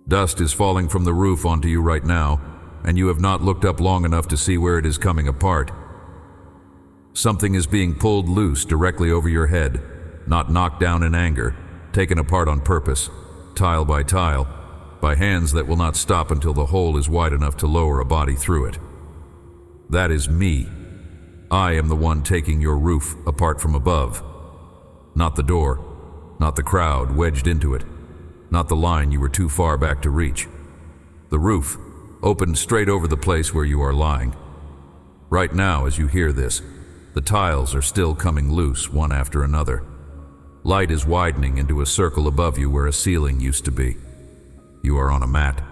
Dust is falling from the roof onto you right now, and you have not looked up long enough to see where it is coming apart. Something is being pulled loose directly over your head, not knocked down in anger, taken apart on purpose, tile by tile, by hands that will not stop until the hole is wide enough to lower a body through it. That is me. I am the one taking your roof apart from above. Not the door, not the crowd wedged into it, not the line you were too far back to reach. The roof opened straight over the place where you are lying. Right now, as you hear this, the tiles are still coming loose one after another. Light is widening into a circle above you where a ceiling used to be. You are on a mat.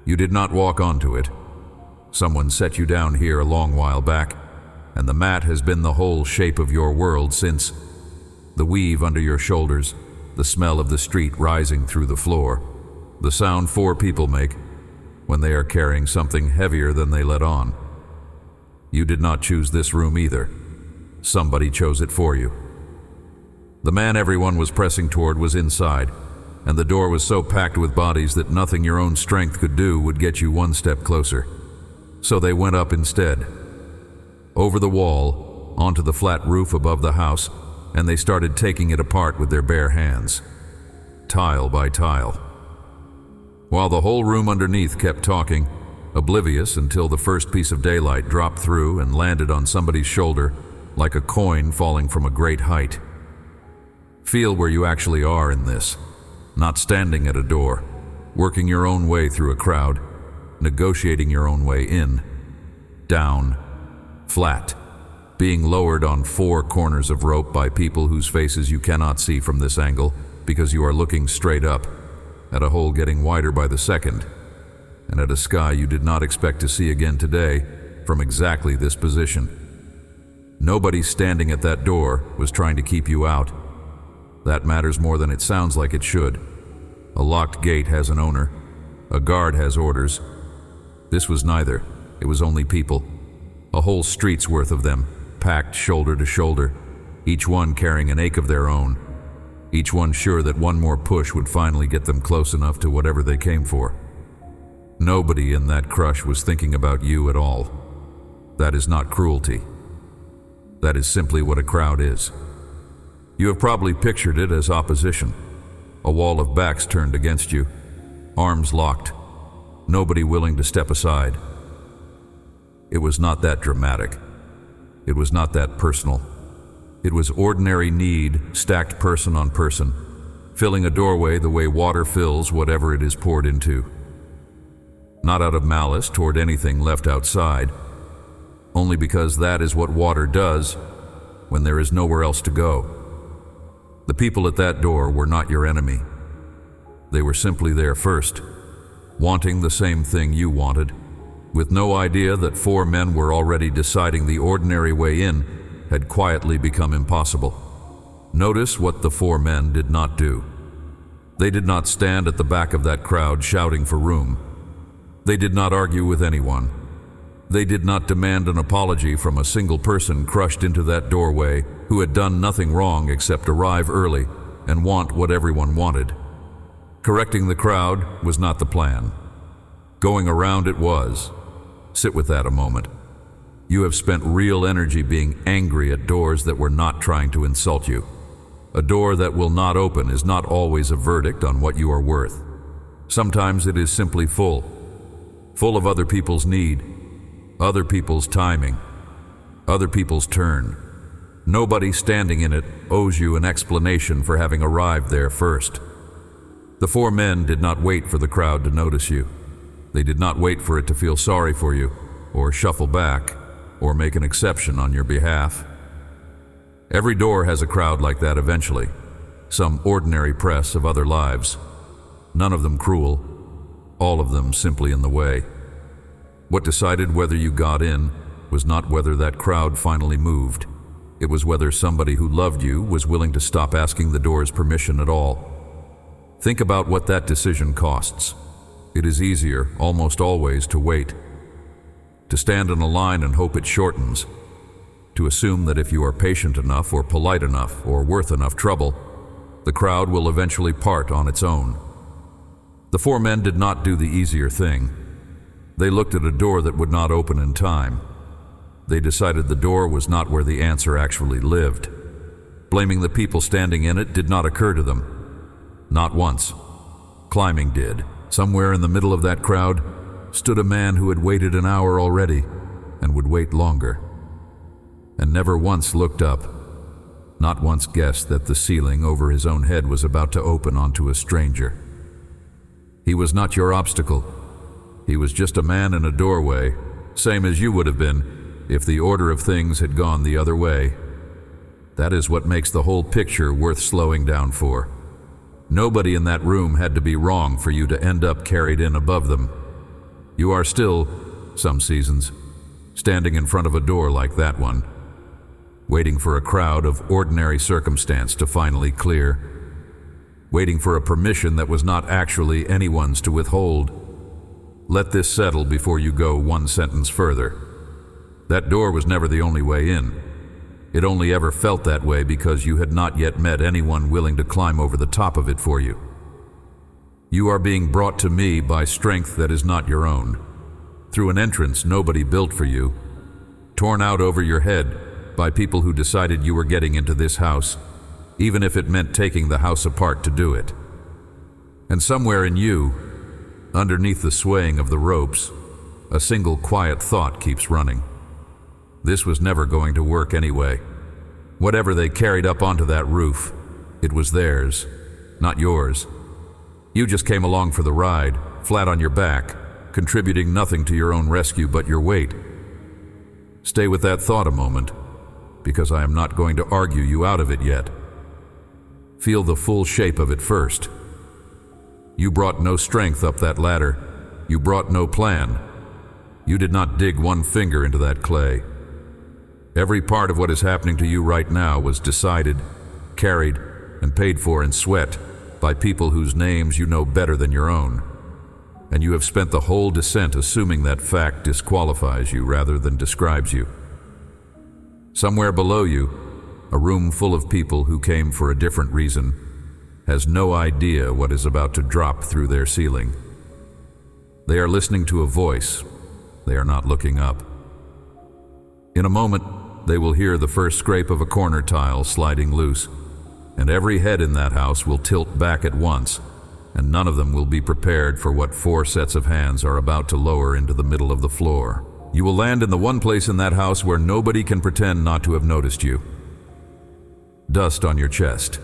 You did not walk onto it. Someone set you down here a long while back, and the mat has been the whole shape of your world since. The weave under your shoulders, the smell of the street rising through the floor, the sound 4 people make when they are carrying something heavier than they let on. You did not choose this room either. Somebody chose it for you. The man everyone was pressing toward was inside, and the door was so packed with bodies that nothing your own strength could do would get you one step closer. So they went up instead. Over the wall, onto the flat roof above the house, and they started taking it apart with their bare hands, tile by tile. While the whole room underneath kept talking, oblivious until the first piece of daylight dropped through and landed on somebody's shoulder like a coin falling from a great height. Feel where you actually are in this, not standing at a door, working your own way through a crowd, negotiating your own way in, down, flat, being lowered on 4 corners of rope by people whose faces you cannot see from this angle because you are looking straight up, at a hole getting wider by the second, and at a sky you did not expect to see again today from exactly this position. Nobody standing at that door was trying to keep you out. That matters more than it sounds like it should. A locked gate has an owner. A guard has orders. This was neither. It was only people. A whole street's worth of them, packed shoulder to shoulder, each one carrying an ache of their own, each one sure that one more push would finally get them close enough to whatever they came for. Nobody in that crush was thinking about you at all. That is not cruelty. That is simply what a crowd is. You have probably pictured it as opposition, a wall of backs turned against you, arms locked, nobody willing to step aside. It was not that dramatic. It was not that personal. It was ordinary need stacked person on person, filling a doorway the way water fills whatever it is poured into. Not out of malice toward anything left outside, only because that is what water does when there is nowhere else to go. The people at that door were not your enemy. They were simply there first, wanting the same thing you wanted, with no idea that 4 men were already deciding the ordinary way in had quietly become impossible. Notice what the 4 men did not do. They did not stand at the back of that crowd shouting for room. They did not argue with anyone. They did not demand an apology from a single person crushed into that doorway who had done nothing wrong except arrive early and want what everyone wanted. Correcting the crowd was not the plan. Going around it was. Sit with that a moment. You have spent real energy being angry at doors that were not trying to insult you. A door that will not open is not always a verdict on what you are worth. Sometimes it is simply full of other people's need, other people's timing, other people's turn. Nobody standing in it owes you an explanation for having arrived there first. The 4 men did not wait for the crowd to notice you. They did not wait for it to feel sorry for you, or shuffle back, or make an exception on your behalf. Every door has a crowd like that eventually, some ordinary press of other lives. None of them cruel, all of them simply in the way. What decided whether you got in was not whether that crowd finally moved. It was whether somebody who loved you was willing to stop asking the door's permission at all. Think about what that decision costs. It is easier, almost always, to wait. To stand in a line and hope it shortens. To assume that if you are patient enough or polite enough or worth enough trouble, the crowd will eventually part on its own. The four men did not do the easier thing. They looked at a door that would not open in time. They decided the door was not where the answer actually lived. Blaming the people standing in it did not occur to them. Not once. Climbing did. Somewhere in the middle of that crowd stood a man who had waited an hour already and would wait longer, and never once looked up, not once guessed that the ceiling over his own head was about to open onto a stranger. He was not your obstacle. He was just a man in a doorway, same as you would have been if the order of things had gone the other way. That is what makes the whole picture worth slowing down for. Nobody in that room had to be wrong for you to end up carried in above them. You are still, some seasons, standing in front of a door like that one, waiting for a crowd of ordinary circumstance to finally clear, waiting for a permission that was not actually anyone's to withhold. Let this settle before you go one sentence further. That door was never the only way in. It only ever felt that way because you had not yet met anyone willing to climb over the top of it for you. You are being brought to me by strength that is not your own, through an entrance nobody built for you, torn out over your head by people who decided you were getting into this house, even if it meant taking the house apart to do it. And somewhere in you, underneath the swaying of the ropes, a single quiet thought keeps running. This was never going to work anyway. Whatever they carried up onto that roof, it was theirs, not yours. You just came along for the ride, flat on your back, contributing nothing to your own rescue but your weight. Stay with that thought a moment, because I am not going to argue you out of it yet. Feel the full shape of it first. You brought no strength up that ladder. You brought no plan. You did not dig one finger into that clay. Every part of what is happening to you right now was decided, carried, and paid for in sweat by people whose names you know better than your own. And you have spent the whole descent assuming that fact disqualifies you rather than describes you. Somewhere below you, a room full of people who came for a different reason has no idea what is about to drop through their ceiling. They are listening to a voice. They are not looking up. In a moment, they will hear the first scrape of a corner tile sliding loose, and every head in that house will tilt back at once, and none of them will be prepared for what 4 sets of hands are about to lower into the middle of the floor. You will land in the one place in that house where nobody can pretend not to have noticed you. Dust on your chest,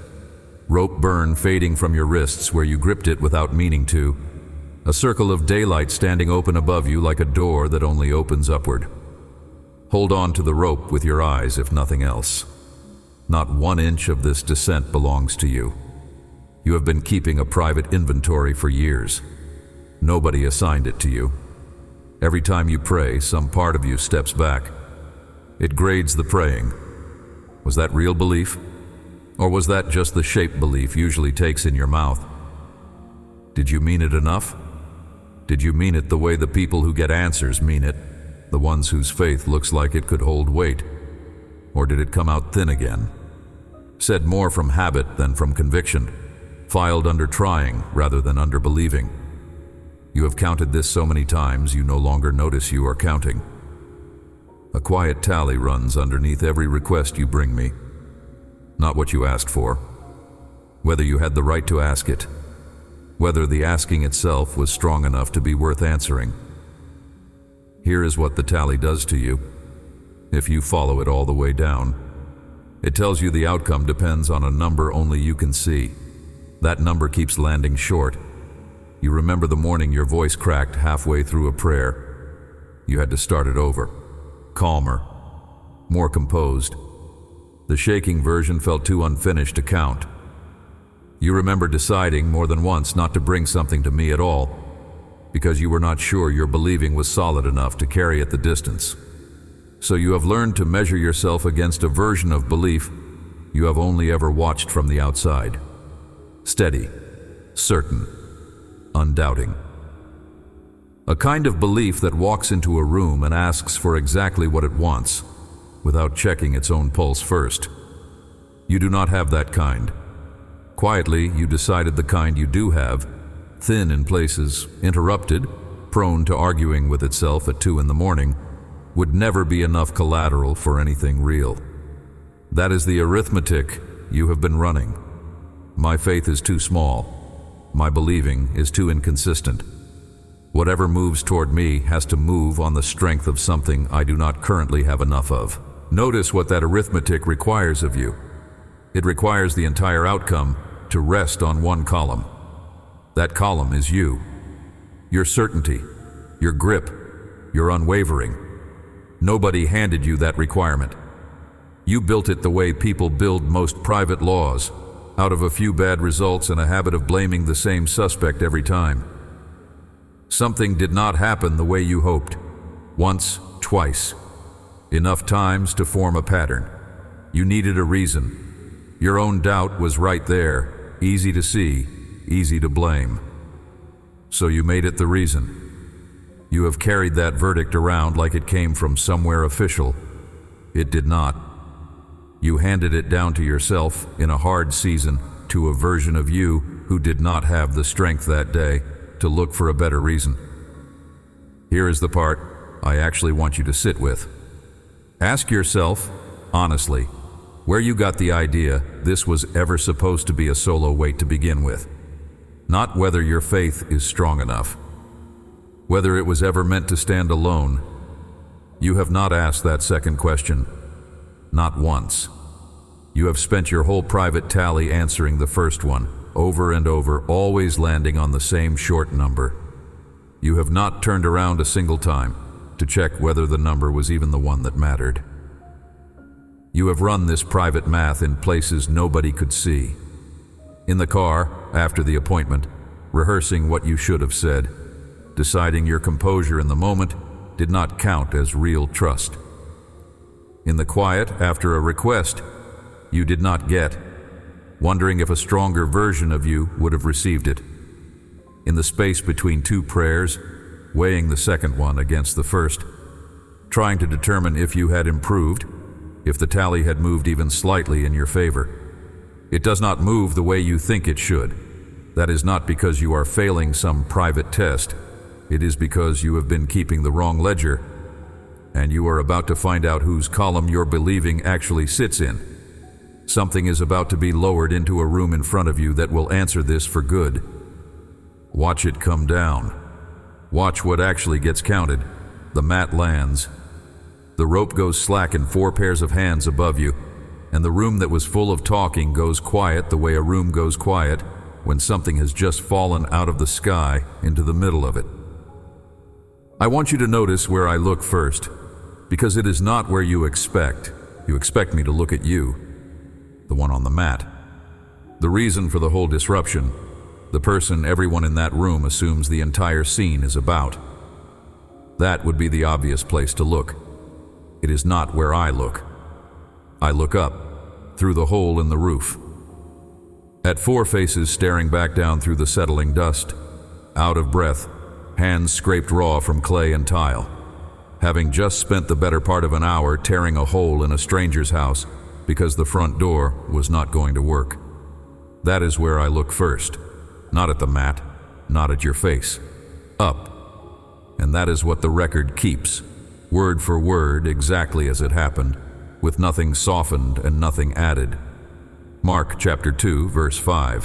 rope burn fading from your wrists where you gripped it without meaning to, a circle of daylight standing open above you like a door that only opens upward. Hold on to the rope with your eyes, if nothing else. Not 1 inch of this descent belongs to you. You have been keeping a private inventory for years. Nobody assigned it to you. Every time you pray, some part of you steps back. It grades the praying. Was that real belief? Or was that just the shape belief usually takes in your mouth? Did you mean it enough? Did you mean it the way the people who get answers mean it? The ones whose faith looks like it could hold weight? Or did it come out thin again? Said more from habit than from conviction, filed under trying rather than under believing. You have counted this so many times you no longer notice you are counting. A quiet tally runs underneath every request you bring me. Not what you asked for, whether you had the right to ask it, whether the asking itself was strong enough to be worth answering. Here is what the tally does to you, if you follow it all the way down. It tells you the outcome depends on a number only you can see. That number keeps landing short. You remember the morning your voice cracked halfway through a prayer. You had to start it over, calmer, more composed. The shaking version felt too unfinished to count. You remember deciding more than once not to bring something to me at all, because you were not sure your believing was solid enough to carry it the distance. So you have learned to measure yourself against a version of belief you have only ever watched from the outside. Steady, certain, undoubting. A kind of belief that walks into a room and asks for exactly what it wants, without checking its own pulse first. You do not have that kind. Quietly, you decided the kind you do have thin in places, interrupted, prone to arguing with itself at 2 a.m, would never be enough collateral for anything real. That is the arithmetic you have been running. My faith is too small. My believing is too inconsistent. Whatever moves toward me has to move on the strength of something I do not currently have enough of. Notice what that arithmetic requires of you. It requires the entire outcome to rest on one column. That column is you. Your certainty, your grip, your unwavering. Nobody handed you that requirement. You built it the way people build most private laws, out of a few bad results and a habit of blaming the same suspect every time. Something did not happen the way you hoped. Once, twice. Enough times to form a pattern. You needed a reason. Your own doubt was right there, easy to see, easy to blame. So you made it the reason. You have carried that verdict around like it came from somewhere official. It did not. You handed it down to yourself in a hard season to a version of you who did not have the strength that day to look for a better reason. Here is the part I actually want you to sit with. Ask yourself, honestly, where you got the idea this was ever supposed to be a solo weight to begin with. Not whether your faith is strong enough. Whether it was ever meant to stand alone. You have not asked that second question. Not once. You have spent your whole private tally answering the first one, over and over, always landing on the same short number. You have not turned around a single time to check whether the number was even the one that mattered. You have run this private math in places nobody could see. In the car, after the appointment, rehearsing what you should have said, deciding your composure in the moment did not count as real trust. In the quiet, after a request you did not get, wondering if a stronger version of you would have received it. In the space between two prayers, weighing the second one against the first, trying to determine if you had improved, if the tally had moved even slightly in your favor. It does not move the way you think it should. That is not because you are failing some private test. It is because you have been keeping the wrong ledger, and you are about to find out whose column your believing actually sits in. Something is about to be lowered into a room in front of you that will answer this for good. Watch it come down. Watch what actually gets counted. The mat lands. The rope goes slack in 4 pairs of hands above you, and the room that was full of talking goes quiet the way a room goes quiet when something has just fallen out of the sky into the middle of it. I want you to notice where I look first, because it is not where you expect. You expect me to look at you, the one on the mat. The reason for the whole disruption, the person everyone in that room assumes the entire scene is about. That would be the obvious place to look. It is not where I look. I look up, through the hole in the roof. At 4 faces staring back down through the settling dust, out of breath, hands scraped raw from clay and tile, having just spent the better part of an hour tearing a hole in a stranger's house because the front door was not going to work. That is where I look first, not at the mat, not at your face, up. And that is what the record keeps, word for word, exactly as it happened, with nothing softened and nothing added. Mark chapter 2, verse 5.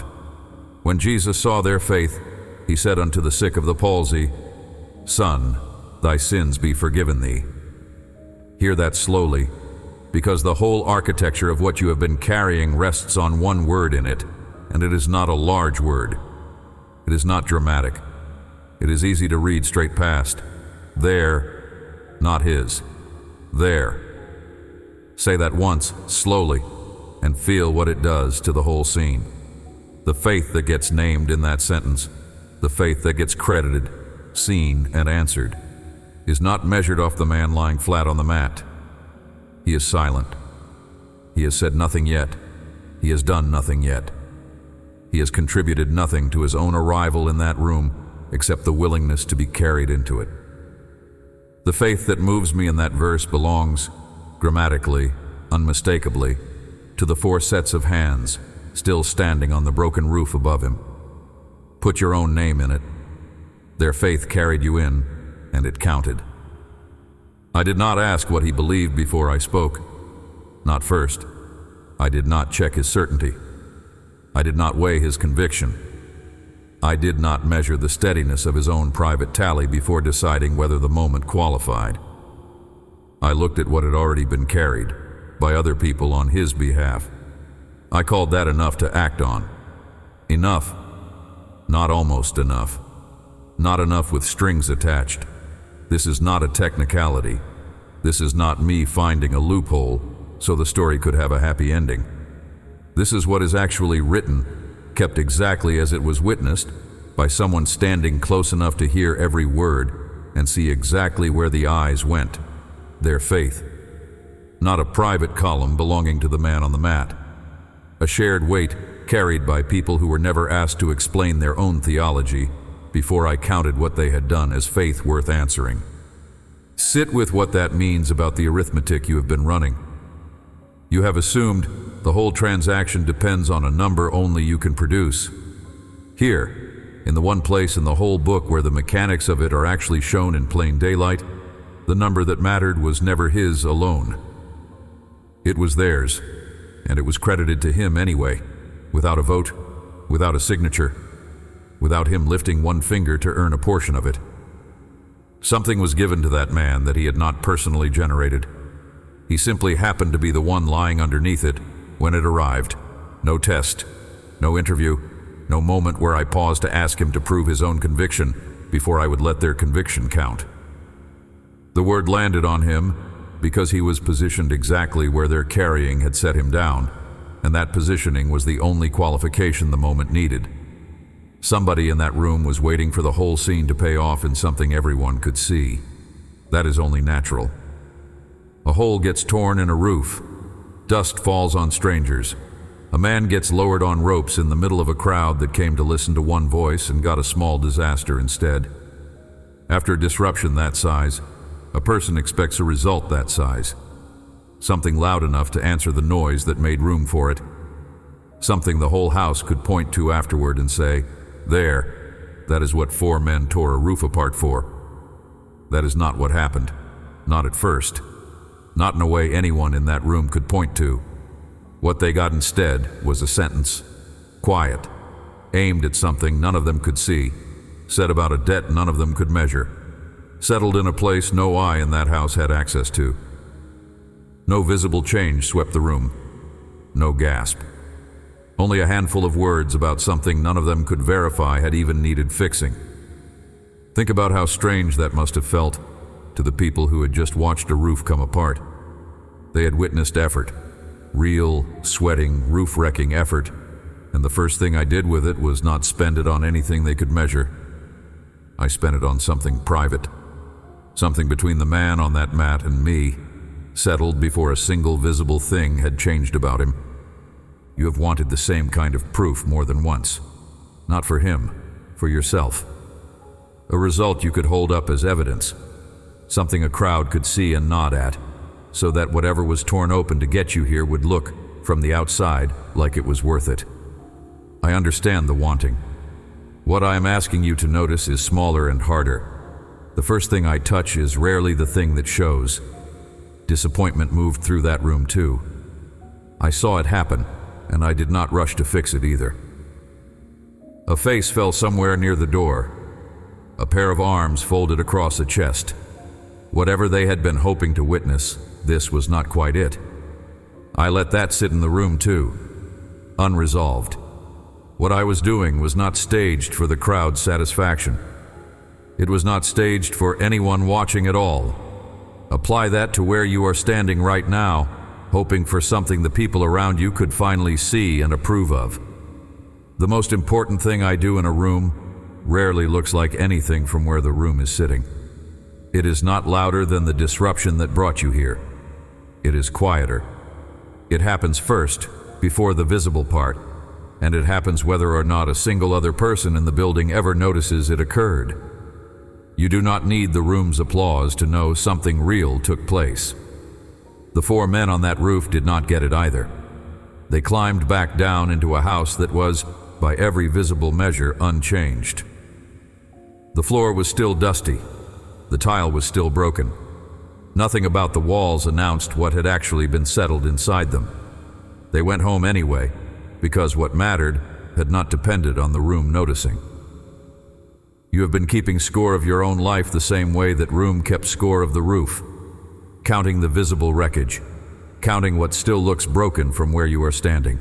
When Jesus saw their faith, he said unto the sick of the palsy, Son, thy sins be forgiven thee. Hear that slowly, because the whole architecture of what you have been carrying rests on one word in it, and it is not a large word. It is not dramatic. It is easy to read straight past. There, not his. There. Say that once, slowly, and feel what it does to the whole scene. The faith that gets named in that sentence, the faith that gets credited, seen, and answered, is not measured off the man lying flat on the mat. He is silent. He has said nothing yet. He has done nothing yet. He has contributed nothing to his own arrival in that room except the willingness to be carried into it. The faith that moves me in that verse belongs, grammatically, unmistakably, to the 4 sets of hands still standing on the broken roof above him. Put your own name in it. Their faith carried you in, and it counted. I did not ask what he believed before I spoke. Not first. I did not check his certainty. I did not weigh his conviction. I did not measure the steadiness of his own private tally before deciding whether the moment qualified. I looked at what had already been carried by other people on his behalf. I called that enough to act on. Enough. Not almost enough. Not enough with strings attached. This is not a technicality. This is not me finding a loophole so the story could have a happy ending. This is what is actually written, kept exactly as it was witnessed, by someone standing close enough to hear every word and see exactly where the eyes went. Their faith. Not a private column belonging to the man on the mat. A shared weight carried by people who were never asked to explain their own theology before I counted what they had done as faith worth answering. Sit with what that means about the arithmetic you have been running. You have assumed the whole transaction depends on a number only you can produce. Here, in the one place in the whole book where the mechanics of it are actually shown in plain daylight, the number that mattered was never his alone. It was theirs, and it was credited to him anyway, without a vote, without a signature, without him lifting one finger to earn a portion of it. Something was given to that man that he had not personally generated. He simply happened to be the one lying underneath it when it arrived. No test, no interview, no moment where I paused to ask him to prove his own conviction before I would let their conviction count. The word landed on him because he was positioned exactly where their carrying had set him down, and that positioning was the only qualification the moment needed. Somebody in that room was waiting for the whole scene to pay off in something everyone could see. That is only natural. A hole gets torn in a roof. Dust falls on strangers. A man gets lowered on ropes in the middle of a crowd that came to listen to one voice and got a small disaster instead. After a disruption that size, a person expects a result that size. Something loud enough to answer the noise that made room for it. Something the whole house could point to afterward and say, "There, that is what 4 men tore a roof apart for." That is not what happened. Not at first. Not in a way anyone in that room could point to. What they got instead was a sentence. Quiet. Aimed at something none of them could see. Said about a debt none of them could measure. Settled in a place no eye in that house had access to. No visible change swept the room. No gasp. Only a handful of words about something none of them could verify had even needed fixing. Think about how strange that must have felt to the people who had just watched a roof come apart. They had witnessed effort. Real, sweating, roof-wrecking effort, and the first thing I did with it was not spend it on anything they could measure. I spent it on something private. Something between the man on that mat and me, settled before a single visible thing had changed about him. You have wanted the same kind of proof more than once. Not for him, for yourself. A result you could hold up as evidence. Something a crowd could see and nod at, so that whatever was torn open to get you here would look, from the outside, like it was worth it. I understand the wanting. What I am asking you to notice is smaller and harder. The first thing I touch is rarely the thing that shows. Disappointment moved through that room too. I saw it happen, and I did not rush to fix it either. A face fell somewhere near the door. A pair of arms folded across a chest. Whatever they had been hoping to witness, this was not quite it. I let that sit in the room too, unresolved. What I was doing was not staged for the crowd's satisfaction. It was not staged for anyone watching at all. Apply that to where you are standing right now, hoping for something the people around you could finally see and approve of. The most important thing I do in a room rarely looks like anything from where the room is sitting. It is not louder than the disruption that brought you here. It is quieter. It happens first, before the visible part, and it happens whether or not a single other person in the building ever notices it occurred. You do not need the room's applause to know something real took place. The 4 men on that roof did not get it either. They climbed back down into a house that was, by every visible measure unchanged. The floor was still dusty. The tile was still broken. Nothing about the walls announced what had actually been settled inside them. They went home anyway, because what mattered had not depended on the room noticing. You have been keeping score of your own life the same way that room kept score of the roof, counting the visible wreckage, counting what still looks broken from where you are standing,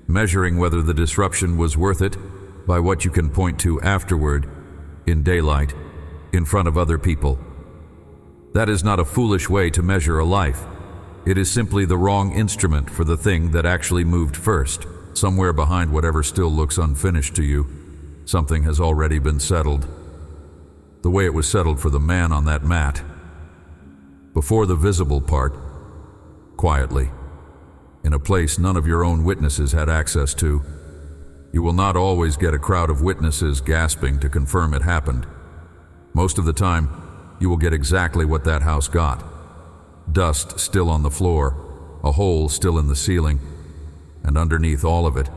measuring whether the disruption was worth it by what you can point to afterward, in daylight, in front of other people. That is not a foolish way to measure a life. It is simply the wrong instrument for the thing that actually moved first. Somewhere behind whatever still looks unfinished to you, something has already been settled. The way it was settled for the man on that mat. Before the visible part, quietly, in a place none of your own witnesses had access to. You will not always get a crowd of witnesses gasping to confirm it happened. Most of the time, you will get exactly what that house got. Dust still on the floor, a hole still in the ceiling, and underneath all of it,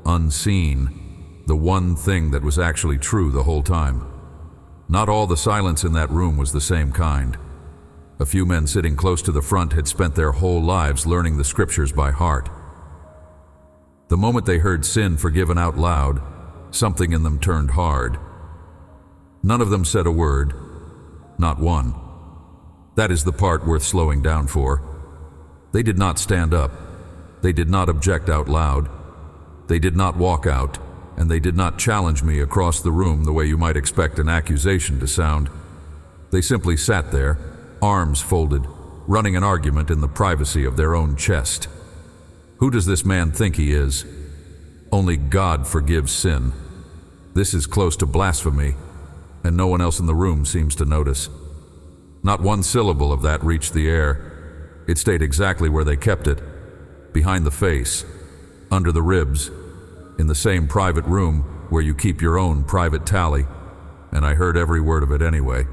unseen, the one thing that was actually true the whole time. Not all the silence in that room was the same kind. A few men sitting close to the front had spent their whole lives learning the scriptures by heart. The moment they heard sin forgiven out loud, something in them turned hard. None of them said a word, not one. That is the part worth slowing down for. They did not stand up. They did not object out loud. They did not walk out, and they did not challenge me across the room the way you might expect an accusation to sound. They simply sat there, arms folded, running an argument in the privacy of their own chest. Who does this man think he is? Only God forgives sin. This is close to blasphemy, and no one else in the room seems to notice. Not one syllable of that reached the air. It stayed exactly where they kept it, behind the face, under the ribs, in the same private room where you keep your own private tally, and I heard every word of it anyway.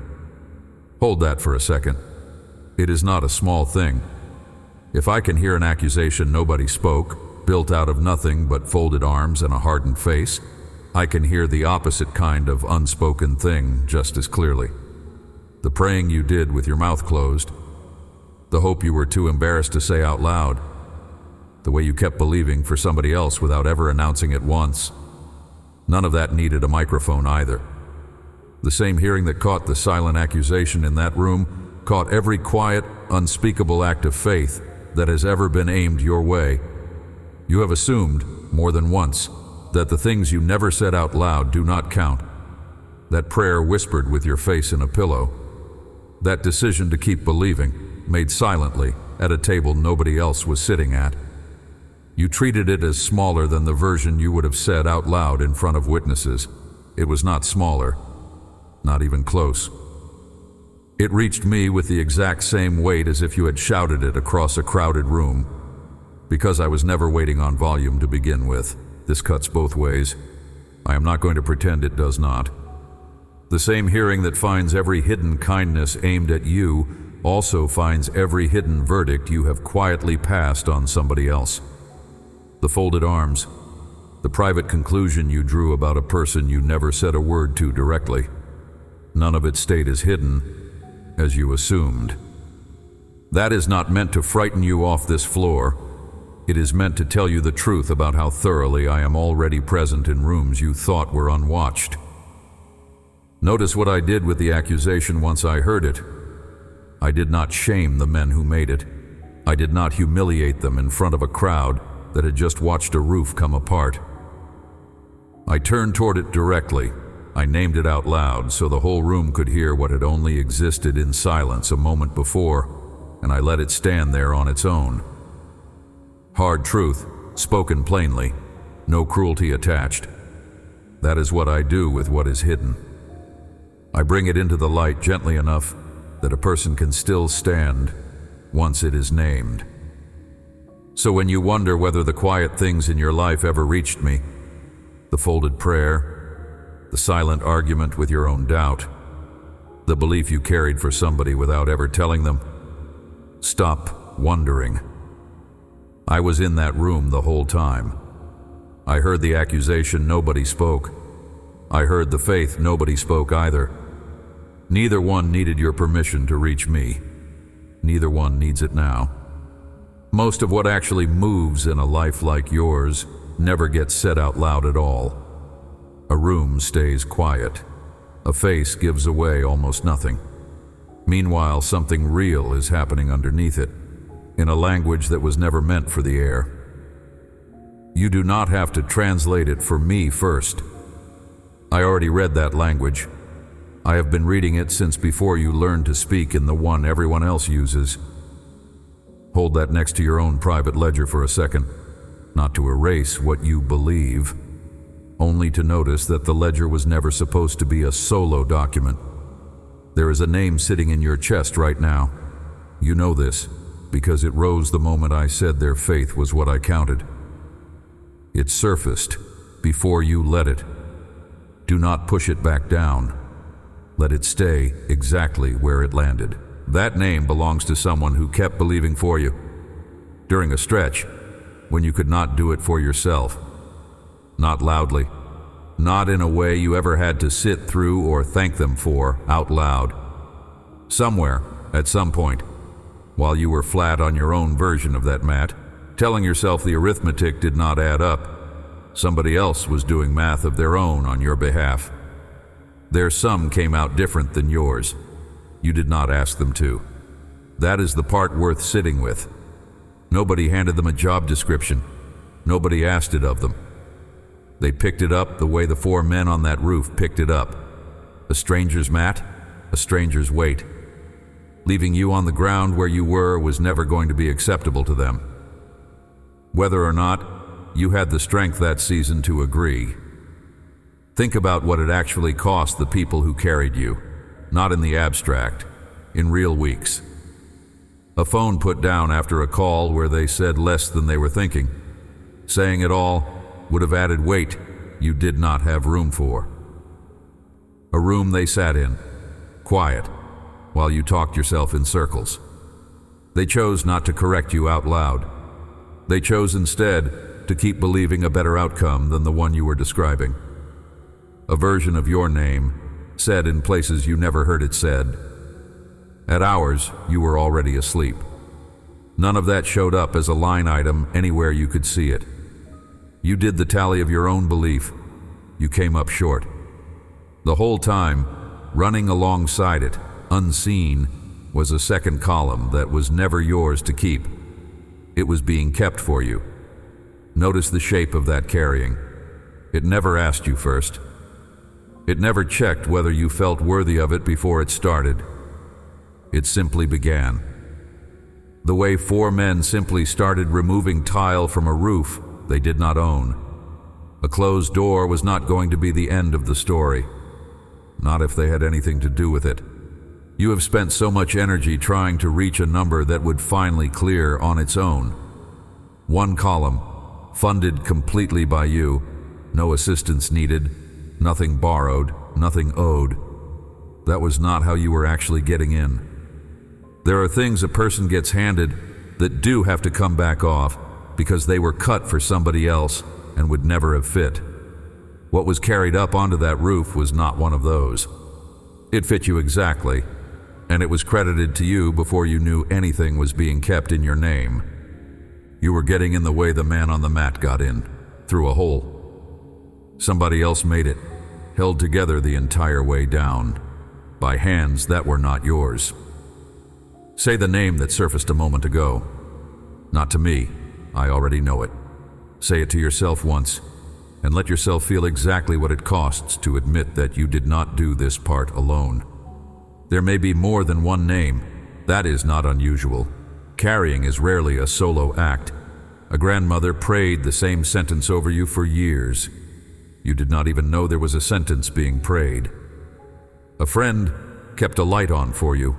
Hold that for a second. It is not a small thing. If I can hear an accusation nobody spoke, built out of nothing but folded arms and a hardened face, I can hear the opposite kind of unspoken thing just as clearly. The praying you did with your mouth closed, the hope you were too embarrassed to say out loud, the way you kept believing for somebody else without ever announcing it once. None of that needed a microphone either. The same hearing that caught the silent accusation in that room caught every quiet, unspeakable act of faith that has ever been aimed your way. You have assumed, more than once, that the things you never said out loud do not count. That prayer whispered with your face in a pillow. That decision to keep believing, made silently at a table nobody else was sitting at. You treated it as smaller than the version you would have said out loud in front of witnesses. It was not smaller, not even close. It reached me with the exact same weight as if you had shouted it across a crowded room. Because I was never waiting on volume to begin with, this cuts both ways. I am not going to pretend it does not. The same hearing that finds every hidden kindness aimed at you also finds every hidden verdict you have quietly passed on somebody else. The folded arms, the private conclusion you drew about a person you never said a word to directly. None of it stayed as hidden as you assumed. That is not meant to frighten you off this floor. It is meant to tell you the truth about how thoroughly I am already present in rooms you thought were unwatched. Notice what I did with the accusation once I heard it. I did not shame the men who made it. I did not humiliate them in front of a crowd that had just watched a roof come apart. I turned toward it directly. I named it out loud so the whole room could hear what had only existed in silence a moment before, and I let it stand there on its own. Hard truth, spoken plainly, no cruelty attached. That is what I do with what is hidden. I bring it into the light gently enough that a person can still stand once it is named. So when you wonder whether the quiet things in your life ever reached me, the folded prayer, the silent argument with your own doubt, the belief you carried for somebody without ever telling them, stop wondering. I was in that room the whole time. I heard the accusation, nobody spoke. I heard the faith, nobody spoke either. Neither one needed your permission to reach me. Neither one needs it now. Most of what actually moves in a life like yours never gets said out loud at all. A room stays quiet. A face gives away almost nothing. Meanwhile, something real is happening underneath it, in a language that was never meant for the air. You do not have to translate it for me first. I already read that language. I have been reading it since before you learned to speak in the one everyone else uses. Hold that next to your own private ledger for a second, not to erase what you believe, only to notice that the ledger was never supposed to be a solo document. There is a name sitting in your chest right now. You know this, because it rose the moment I said their faith was what I counted. It surfaced before you let it. Do not push it back down. Let it stay exactly where it landed. That name belongs to someone who kept believing for you during a stretch when you could not do it for yourself. Not loudly, not in a way you ever had to sit through or thank them for out loud. Somewhere, at some point, while you were flat on your own version of that mat, telling yourself the arithmetic did not add up, somebody else was doing math of their own on your behalf. Their sum came out different than yours. You did not ask them to. That is the part worth sitting with. Nobody handed them a job description. Nobody asked it of them. They picked it up the way the 4 men on that roof picked it up. A stranger's mat, a stranger's weight. Leaving you on the ground where you were was never going to be acceptable to them. Whether or not, you had the strength that season to agree. Think about what it actually cost the people who carried you, not in the abstract, in real weeks. A phone put down after a call where they said less than they were thinking. Saying it all would have added weight you did not have room for. A room they sat in, quiet, while you talked yourself in circles. They chose not to correct you out loud. They chose instead to keep believing a better outcome than the one you were describing. A version of your name, said in places you never heard it said. At hours, you were already asleep. None of that showed up as a line item anywhere you could see it. You did the tally of your own belief. You came up short. The whole time, running alongside it, unseen, was a second column that was never yours to keep. It was being kept for you. Notice the shape of that carrying. It never asked you first. It never checked whether you felt worthy of it before it started. It simply began. The way 4 men simply started removing tile from a roof they did not own. A closed door was not going to be the end of the story. Not if they had anything to do with it. You have spent so much energy trying to reach a number that would finally clear on its own. 1 column, funded completely by you, no assistance needed, nothing borrowed, nothing owed. That was not how you were actually getting in. There are things a person gets handed that do have to come back off because they were cut for somebody else and would never have fit. What was carried up onto that roof was not one of those. It fit you exactly, and it was credited to you before you knew anything was being kept in your name. You were getting in the way the man on the mat got in, through a hole. Somebody else made it, held together the entire way down, by hands that were not yours. Say the name that surfaced a moment ago. Not to me, I already know it. Say it to yourself once, and let yourself feel exactly what it costs to admit that you did not do this part alone. There may be more than one name. That is not unusual. Carrying is rarely a solo act. A grandmother prayed the same sentence over you for years. You did not even know there was a sentence being prayed. A friend kept a light on for you,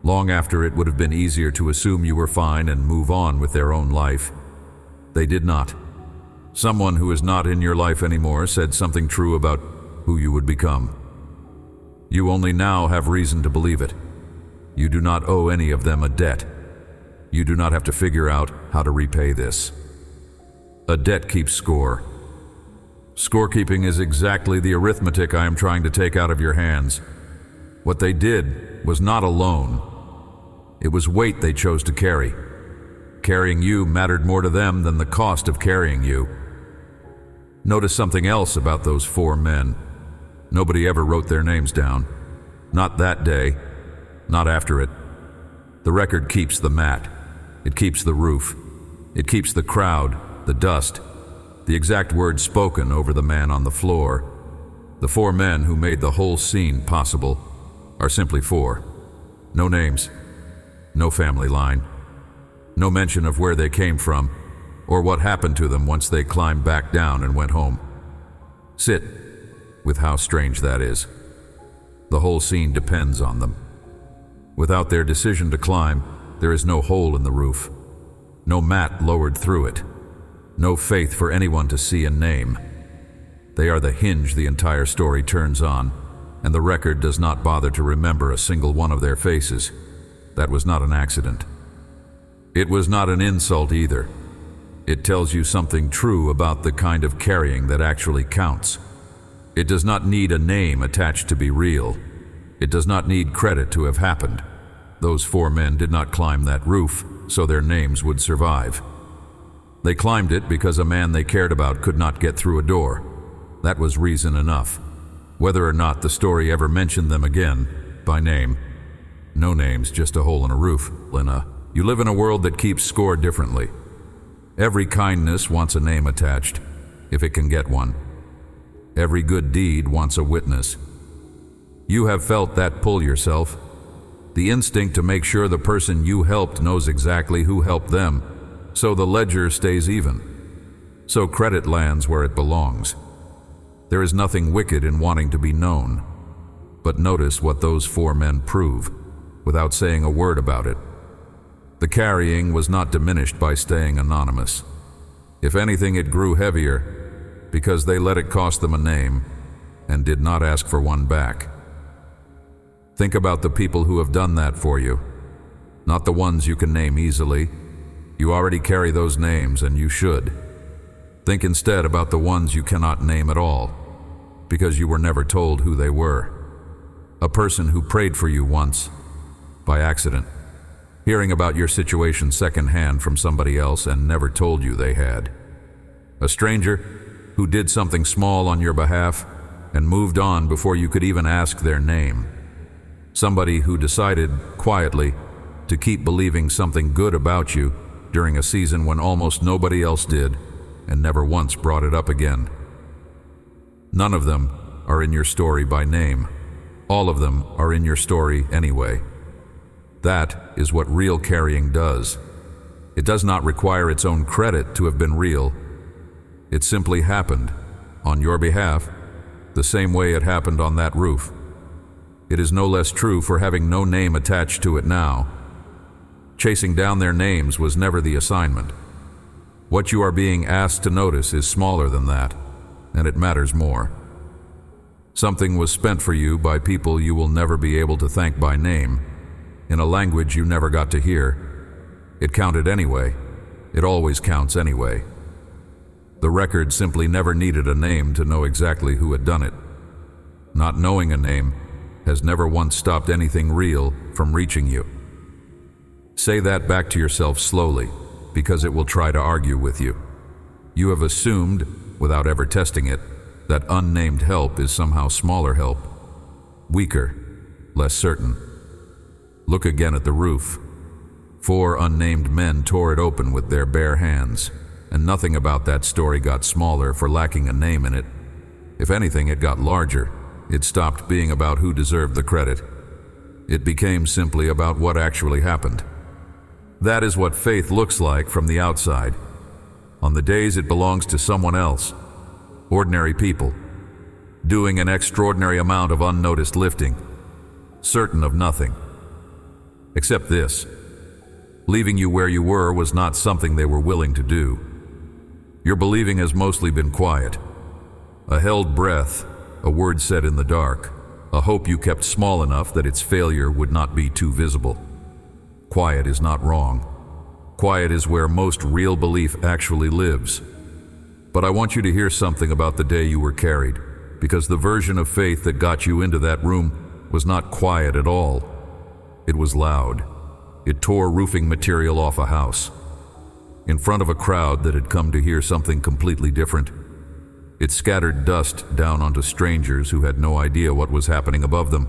long after it would have been easier to assume you were fine and move on with their own life. They did not. Someone who is not in your life anymore said something true about who you would become. You only now have reason to believe it. You do not owe any of them a debt. You do not have to figure out how to repay this. A debt keeps score, Scorekeeping is exactly the arithmetic I am trying to take out of your hands. What they did was not alone. It was weight they chose to carry. Carrying you mattered more to them than the cost of carrying you. Notice something else about those 4 men. Nobody ever wrote their names down. Not that day, not after it. The record keeps the mat. It keeps the roof. It keeps the crowd, the dust, the exact words spoken over the man on the floor. The 4 men who made the whole scene possible are simply 4. No names, no family line, no mention of where they came from or what happened to them once they climbed back down and went home. Sit with how strange that is. The whole scene depends on them. Without their decision to climb, there is no hole in the roof, no mat lowered through it, no faith for anyone to see and name. They are the hinge the entire story turns on, and the record does not bother to remember a single one of their faces. That was not an accident. It was not an insult either. It tells you something true about the kind of carrying that actually counts. It does not need a name attached to be real. It does not need credit to have happened. Those 4 men did not climb that roof so their names would survive. They climbed it because a man they cared about could not get through a door. That was reason enough. Whether or not the story ever mentioned them again, by name. No names, just a hole in a roof, Lena. You live in a world that keeps score differently. Every kindness wants a name attached, if it can get one. Every good deed wants a witness. You have felt that pull yourself. The instinct to make sure the person you helped knows exactly who helped them, so the ledger stays even. So credit lands where it belongs. There is nothing wicked in wanting to be known. But notice what those 4 men prove, without saying a word about it. The carrying was not diminished by staying anonymous. If anything, it grew heavier, because they let it cost them a name, and did not ask for one back. Think about the people who have done that for you, not the ones you can name easily. You already carry those names, and you should. Think instead about the ones you cannot name at all, because you were never told who they were. A person who prayed for you once, by accident, hearing about your situation secondhand from somebody else and never told you they had. A stranger who did something small on your behalf and moved on before you could even ask their name. Somebody who decided, quietly, to keep believing something good about you during a season when almost nobody else did, and never once brought it up again. None of them are in your story by name. All of them are in your story anyway. That is what real carrying does. It does not require its own credit to have been real. It simply happened, on your behalf, the same way it happened on that roof. It is no less true for having no name attached to it now. Chasing down their names was never the assignment. What you are being asked to notice is smaller than that, and it matters more. Something was spent for you by people you will never be able to thank by name, in a language you never got to hear. It counted anyway. It always counts anyway. The record simply never needed a name to know exactly who had done it. Not knowing a name has never once stopped anything real from reaching you. Say that back to yourself slowly, because it will try to argue with you. You have assumed, without ever testing it, that unnamed help is somehow smaller help, weaker, less certain. Look again at the roof. 4 unnamed men tore it open with their bare hands, and nothing about that story got smaller for lacking a name in it. If anything, it got larger. It stopped being about who deserved the credit. It became simply about what actually happened. That is what faith looks like from the outside. On the days it belongs to someone else, ordinary people, doing an extraordinary amount of unnoticed lifting, certain of nothing. Except this: leaving you where you were was not something they were willing to do. Your believing has mostly been quiet. A held breath, a word said in the dark, a hope you kept small enough that its failure would not be too visible. Quiet is not wrong. Quiet is where most real belief actually lives. But I want you to hear something about the day you were carried, because the version of faith that got you into that room was not quiet at all. It was loud. It tore roofing material off a house. In front of a crowd that had come to hear something completely different, it scattered dust down onto strangers who had no idea what was happening above them.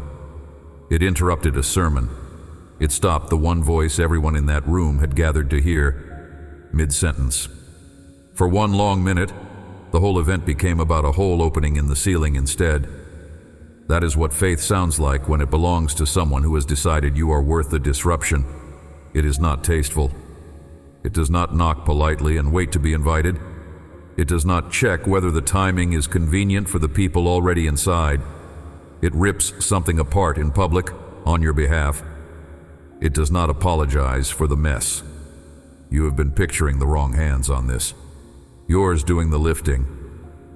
It interrupted a sermon. It stopped the one voice everyone in that room had gathered to hear, mid-sentence. For one long minute, the whole event became about a hole opening in the ceiling instead. That is what faith sounds like when it belongs to someone who has decided you are worth the disruption. It is not tasteful. It does not knock politely and wait to be invited. It does not check whether the timing is convenient for the people already inside. It rips something apart in public on your behalf. It does not apologize for the mess. You have been picturing the wrong hands on this. Yours doing the lifting.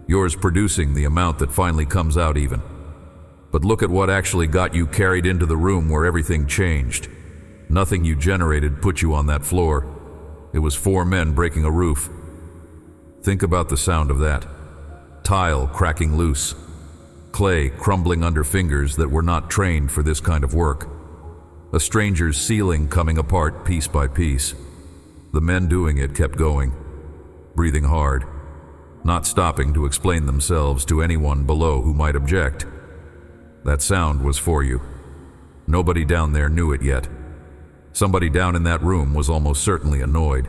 Yours producing the amount that finally comes out even. But look at what actually got you carried into the room where everything changed. Nothing you generated put you on that floor. It was 4 men breaking a roof. Think about the sound of that. Tile cracking loose. Clay crumbling under fingers that were not trained for this kind of work. A stranger's ceiling coming apart piece by piece. The men doing it kept going, breathing hard, not stopping to explain themselves to anyone below who might object. That sound was for you. Nobody down there knew it yet. Somebody down in that room was almost certainly annoyed.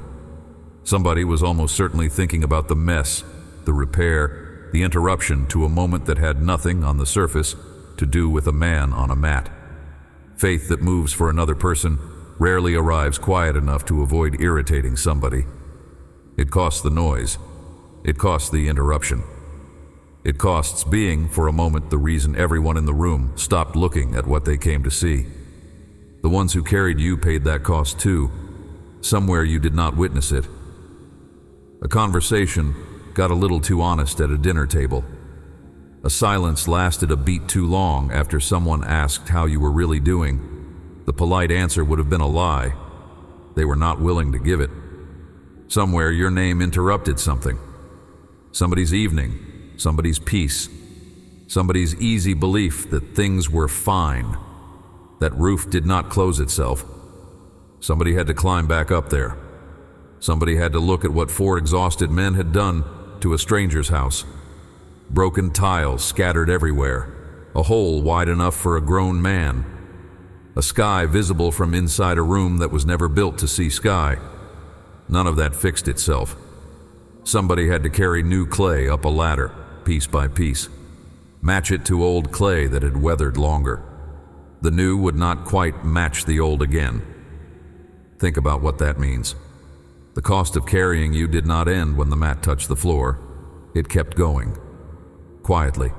Somebody was almost certainly thinking about the mess, the repair, the interruption to a moment that had nothing on the surface to do with a man on a mat. Faith that moves for another person rarely arrives quiet enough to avoid irritating somebody. It costs the noise. It costs the interruption. It costs being, for a moment, the reason everyone in the room stopped looking at what they came to see. The ones who carried you paid that cost too. Somewhere you did not witness it. A conversation got a little too honest at a dinner table. A silence lasted a beat too long after someone asked how you were really doing. The polite answer would have been a lie. They were not willing to give it. Somewhere your name interrupted something. Somebody's evening, somebody's peace, somebody's easy belief that things were fine. That roof did not close itself. Somebody had to climb back up there. Somebody had to look at what 4 exhausted men had done to a stranger's house. Broken tiles scattered everywhere. A hole wide enough for a grown man. A sky visible from inside a room that was never built to see sky. None of that fixed itself. Somebody had to carry new clay up a ladder, piece by piece. Match it to old clay that had weathered longer. The new would not quite match the old again. Think about what that means. The cost of carrying you did not end when the mat touched the floor. It kept going. Quietly.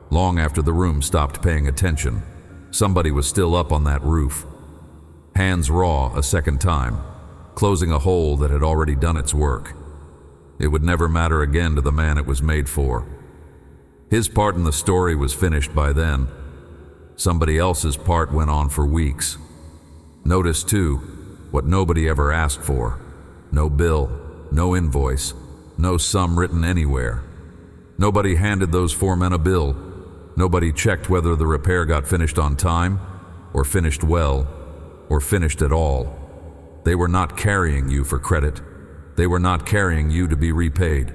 Long after the room stopped paying attention, somebody was still up on that roof. Hands raw a second time, closing a hole that had already done its work. It would never matter again to the man it was made for. His part in the story was finished by then. Somebody else's part went on for weeks. Notice, too, what nobody ever asked for. No bill, no invoice, no sum written anywhere. Nobody handed those 4 men a bill. Nobody checked whether the repair got finished on time, or finished well, or finished at all. They were not carrying you for credit. They were not carrying you to be repaid.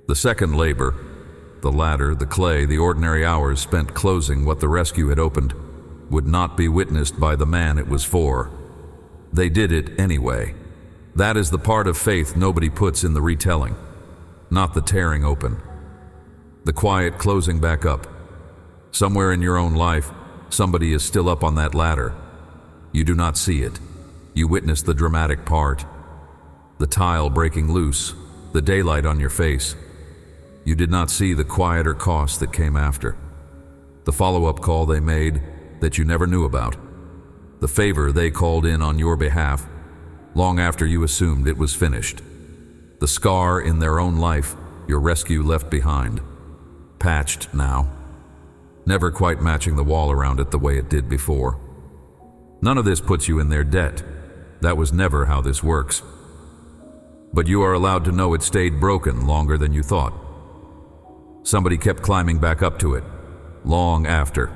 The second labor, the ladder, the clay, the ordinary hours spent closing what the rescue had opened, would not be witnessed by the man it was for. They did it anyway. That is the part of faith nobody puts in the retelling, not the tearing open. The quiet closing back up. Somewhere in your own life, somebody is still up on that ladder. You do not see it. You witness the dramatic part. The tile breaking loose, the daylight on your face. You did not see the quieter cost that came after. The follow-up call they made that you never knew about. The favor they called in on your behalf, long after you assumed it was finished. The scar in their own life your rescue left behind. Patched now. Never quite matching the wall around it the way it did before. None of this puts you in their debt. That was never how this works. but you are allowed to know it stayed broken longer than you thought. Somebody kept climbing back up to it, long after,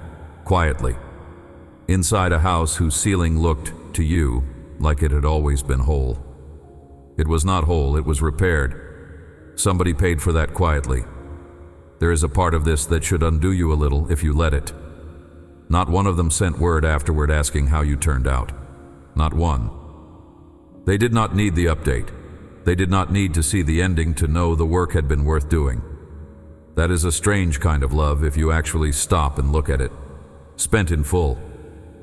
quietly, inside a house whose ceiling looked, to you, like it had always been whole. It was not whole, it was repaired. Somebody paid for that quietly. There is a part of this that should undo you a little if you let it. Not one of them sent word afterward asking how you turned out. Not one. They did not need the update. They did not need to see the ending to know the work had been worth doing. That is a strange kind of love if you actually stop and look at it, spent in full,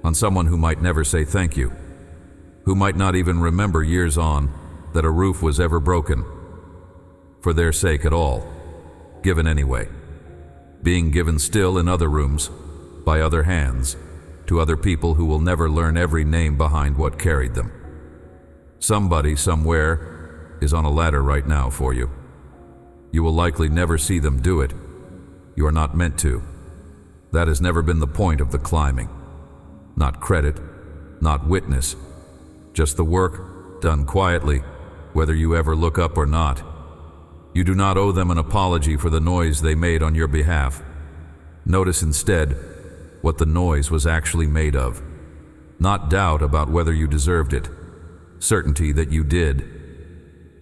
on someone who might never say thank you, who might not even remember years on that a roof was ever broken, for their sake at all, given anyway, being given still in other rooms, by other hands, to other people who will never learn every name behind what carried them. Somebody, somewhere, is on a ladder right now for you. You will likely never see them do it. You are not meant to. That has never been the point of the climbing. Not credit, not witness, just the work done quietly, whether you ever look up or not. You do not owe them an apology for the noise they made on your behalf. Notice instead what the noise was actually made of. Not doubt about whether you deserved it, certainty that you did.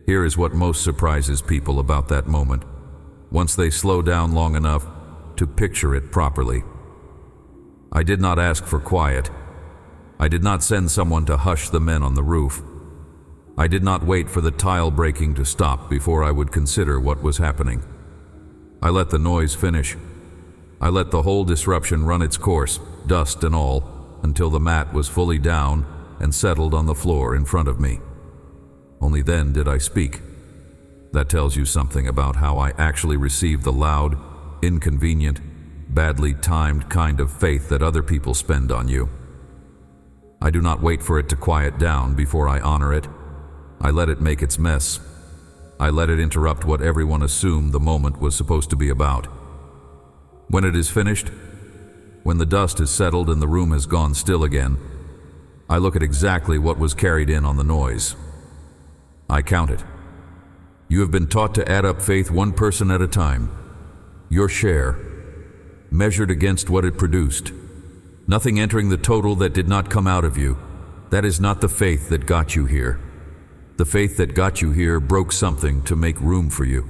Here is what most surprises people about that moment, once they slow down long enough to picture it properly. I did not ask for quiet. I did not send someone to hush the men on the roof. I did not wait for the tile breaking to stop before I would consider what was happening. I let the noise finish. I let the whole disruption run its course, dust and all, until the mat was fully down and settled on the floor in front of me. Only then did I speak. That tells you something about how I actually received the loud, inconvenient, badly timed kind of faith that other people spend on you. I do not wait for it to quiet down before I honor it. I let it make its mess. I let it interrupt what everyone assumed the moment was supposed to be about. When it is finished, when the dust is settled and the room has gone still again, I look at exactly what was carried in on the noise. I count it. You have been taught to add up faith one person at a time. Your share, measured against what it produced. Nothing entering the total that did not come out of you. That is not the faith that got you here. The faith that got you here broke something to make room for you.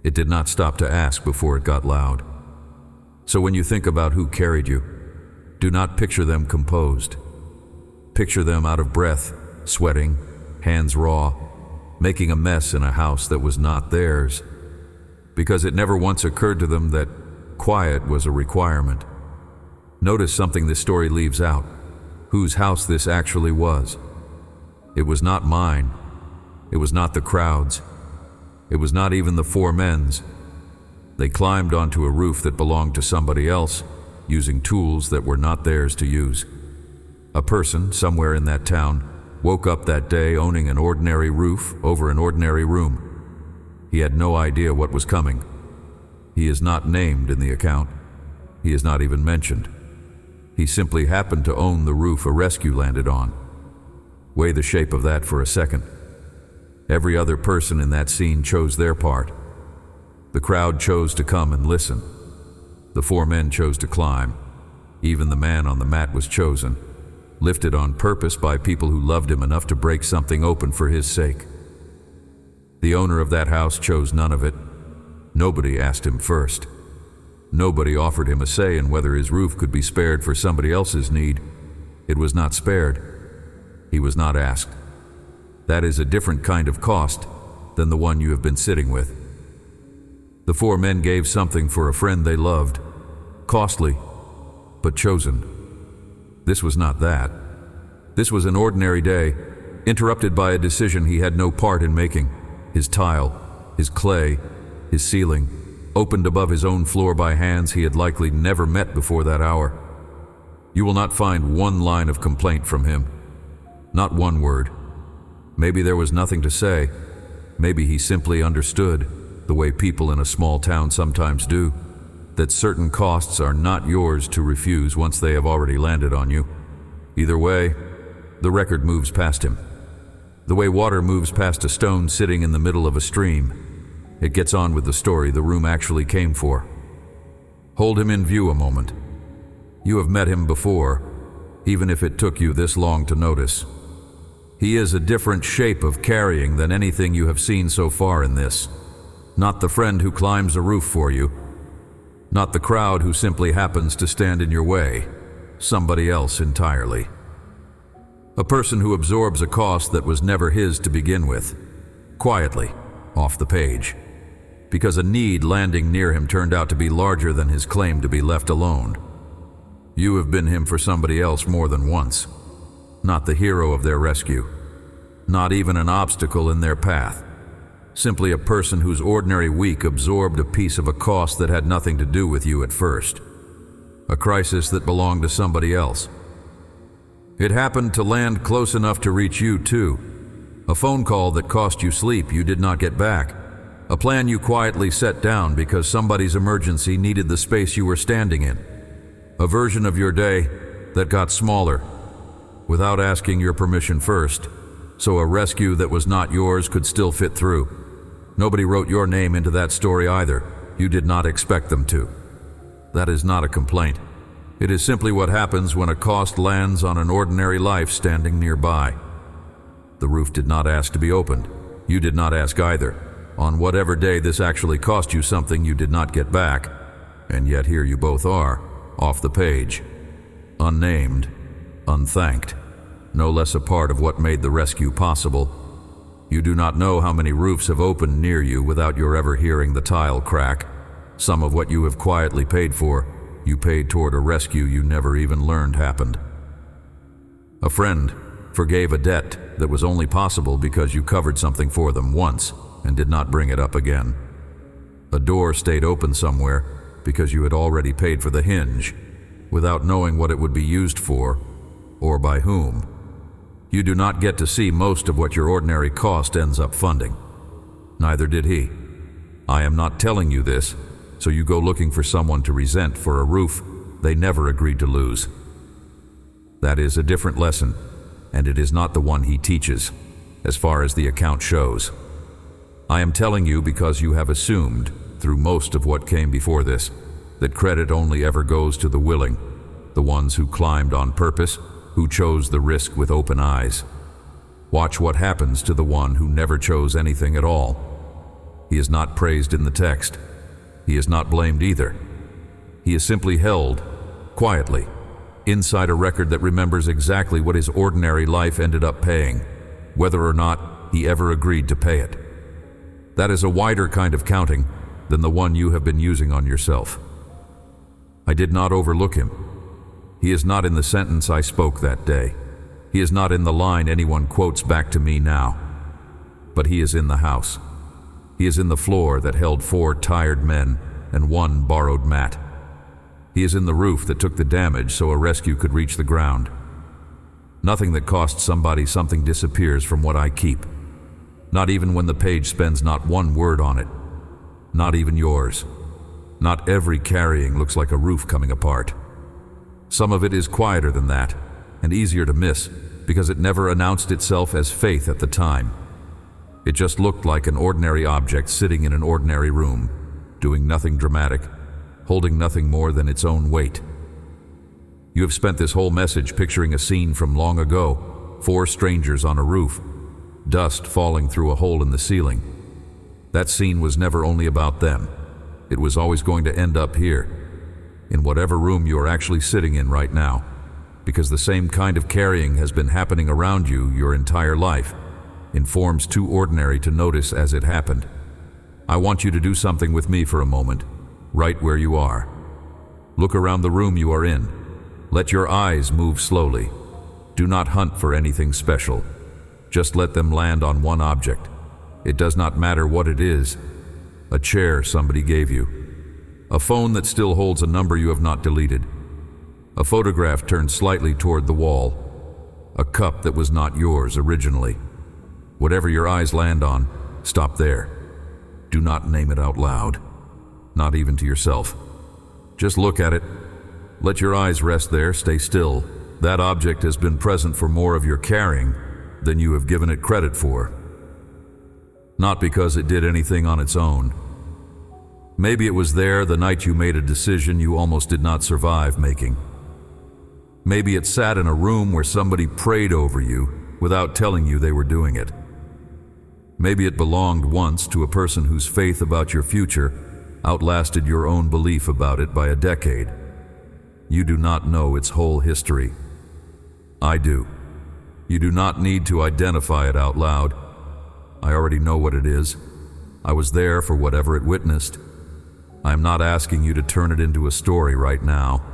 It did not stop to ask before it got loud. So when you think about who carried you, do not picture them composed. Picture them out of breath, sweating, hands raw, making a mess in a house that was not theirs, because it never once occurred to them that quiet was a requirement. Notice something this story leaves out, whose house this actually was. It was not mine. It was not the crowd's. It was not even the four men's. They climbed onto a roof that belonged to somebody else, using tools that were not theirs to use. A person, somewhere in that town, woke up that day owning an ordinary roof over an ordinary room. He had no idea what was coming. He is not named in the account. He is not even mentioned. He simply happened to own the roof a rescue landed on. Weigh the shape of that for a second. Every other person in that scene chose their part. The crowd chose to come and listen. The four men chose to climb. Even the man on the mat was chosen, lifted on purpose by people who loved him enough to break something open for his sake. The owner of that house chose none of it. Nobody asked him first. Nobody offered him a say in whether his roof could be spared for somebody else's need. It was not spared. He was not asked. That is a different kind of cost than the one you have been sitting with. The four men gave something for a friend they loved, costly, but chosen. This was not that. This was an ordinary day, interrupted by a decision he had no part in making. His tile, his clay, his ceiling, opened above his own floor by hands he had likely never met before that hour. You will not find one line of complaint from him. Not one word. Maybe there was nothing to say. Maybe he simply understood, the way people in a small town sometimes do, that certain costs are not yours to refuse once they have already landed on you. Either way, the record moves past him. The way water moves past a stone sitting in the middle of a stream. It gets on with the story the room actually came for. Hold him in view a moment. You have met him before, even if it took you this long to notice. He is a different shape of carrying than anything you have seen so far in this. Not the friend who climbs a roof for you. Not the crowd who simply happens to stand in your way. Somebody else entirely. A person who absorbs a cost that was never his to begin with. Quietly, off the page. Because a need landing near him turned out to be larger than his claim to be left alone. You have been him for somebody else more than once. Not the hero of their rescue. Not even an obstacle in their path. Simply a person whose ordinary week absorbed a piece of a cost that had nothing to do with you at first. A crisis that belonged to somebody else. It happened to land close enough to reach you too. A phone call that cost you sleep you did not get back. A plan you quietly set down because somebody's emergency needed the space you were standing in. A version of your day that got smaller, without asking your permission first, so a rescue that was not yours could still fit through. Nobody wrote your name into that story either. You did not expect them to. That is not a complaint. It is simply what happens when a cost lands on an ordinary life standing nearby. The roof did not ask to be opened. You did not ask either. On whatever day this actually cost you something you did not get back. And yet here you both are, off the page. Unnamed, unthanked, no less a part of what made the rescue possible. You do not know how many roofs have opened near you without your ever hearing the tile crack. Some of what you have quietly paid for, you paid toward a rescue you never even learned happened. A friend forgave a debt that was only possible because you covered something for them once and did not bring it up again. A door stayed open somewhere because you had already paid for the hinge, without knowing what it would be used for, or by whom. You do not get to see most of what your ordinary cost ends up funding. Neither did he. I am not telling you this, so you go looking for someone to resent for a roof they never agreed to lose. That is a different lesson, and it is not the one he teaches, as far as the account shows. I am telling you because you have assumed, through most of what came before this, that credit only ever goes to the willing, the ones who climbed on purpose, who chose the risk with open eyes. Watch what happens to the one who never chose anything at all. He is not praised in the text. He is not blamed either. He is simply held, quietly, inside a record that remembers exactly what his ordinary life ended up paying, whether or not he ever agreed to pay it. That is a wider kind of counting than the one you have been using on yourself. I did not overlook him. He is not in the sentence I spoke that day. He is not in the line anyone quotes back to me now. But he is in the house. He is in the floor that held 4 tired men and 1 borrowed mat. He is in the roof that took the damage so a rescue could reach the ground. Nothing that costs somebody something disappears from what I keep. Not even when the page spends not one word on it. Not even yours. Not every carrying looks like a roof coming apart. Some of it is quieter than that, and easier to miss, because it never announced itself as faith at the time. It just looked like an ordinary object sitting in an ordinary room, doing nothing dramatic, holding nothing more than its own weight. You have spent this whole message picturing a scene from long ago, 4 strangers on a roof, dust falling through a hole in the ceiling. That scene was never only about them. It was always going to end up here, in whatever room you are actually sitting in right now, because the same kind of carrying has been happening around you your entire life, in forms too ordinary to notice as it happened. I want you to do something with me for a moment, right where you are. Look around the room you are in. Let your eyes move slowly. Do not hunt for anything special. Just let them land on one object. It does not matter what it is. A chair somebody gave you. A phone that still holds a number you have not deleted. A photograph turned slightly toward the wall. A cup that was not yours originally. Whatever your eyes land on, stop there. Do not name it out loud. Not even to yourself. Just look at it. Let your eyes rest there, stay still. That object has been present for more of your carrying than you have given it credit for. Not because it did anything on its own. Maybe it was there the night you made a decision you almost did not survive making. Maybe it sat in a room where somebody prayed over you without telling you they were doing it. Maybe it belonged once to a person whose faith about your future outlasted your own belief about it by a decade. You do not know its whole history. I do. You do not need to identify it out loud. I already know what it is. I was there for whatever it witnessed. I am not asking you to turn it into a story right now.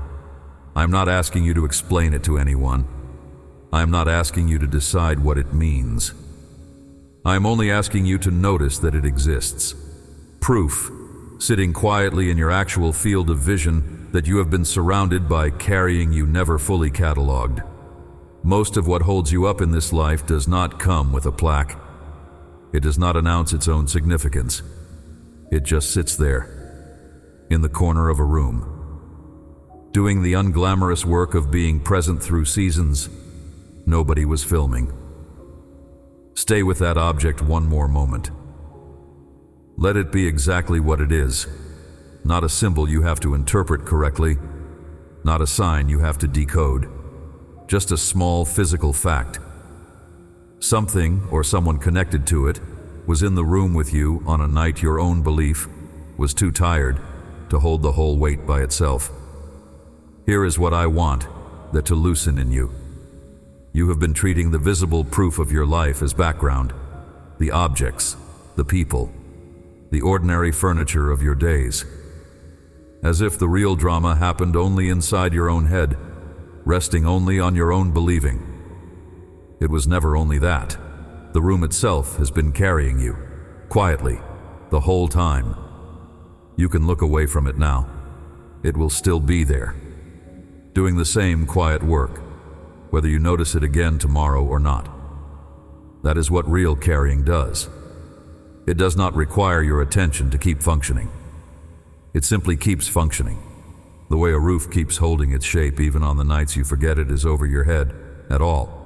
I am not asking you to explain it to anyone. I am not asking you to decide what it means. I am only asking you to notice that it exists. Proof, sitting quietly in your actual field of vision, that you have been surrounded by carrying you never fully cataloged. Most of what holds you up in this life does not come with a plaque. It does not announce its own significance. It just sits there, in the corner of a room, doing the unglamorous work of being present through seasons nobody was filming. Stay with that object one more moment. Let it be exactly what it is, not a symbol you have to interpret correctly, not a sign you have to decode, just a small physical fact. Something or someone connected to it was in the room with you on a night your own belief was too tired to hold the whole weight by itself. Here is what I want that to loosen in you. You have been treating the visible proof of your life as background, the objects, the people, the ordinary furniture of your days, as if the real drama happened only inside your own head, resting only on your own believing. It was never only that. The room itself has been carrying you, quietly, the whole time. You can look away from it now. It will still be there, doing the same quiet work, whether you notice it again tomorrow or not. That is what real carrying does. It does not require your attention to keep functioning. It simply keeps functioning, the way a roof keeps holding its shape even on the nights you forget it is over your head at all.